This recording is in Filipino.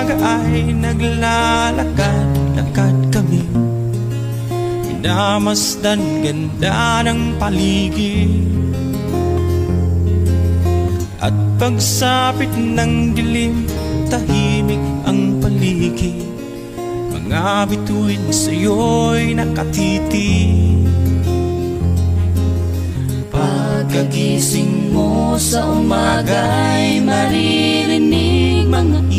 umaga ay naglalakad-lakad kami, minamasdan ganda ng paligid. At pagsapit ng dilim, tahimik ang paligid. Mga bituin sa'yo'y nakatitig. Pagkagising mo sa umaga'y maririnig mga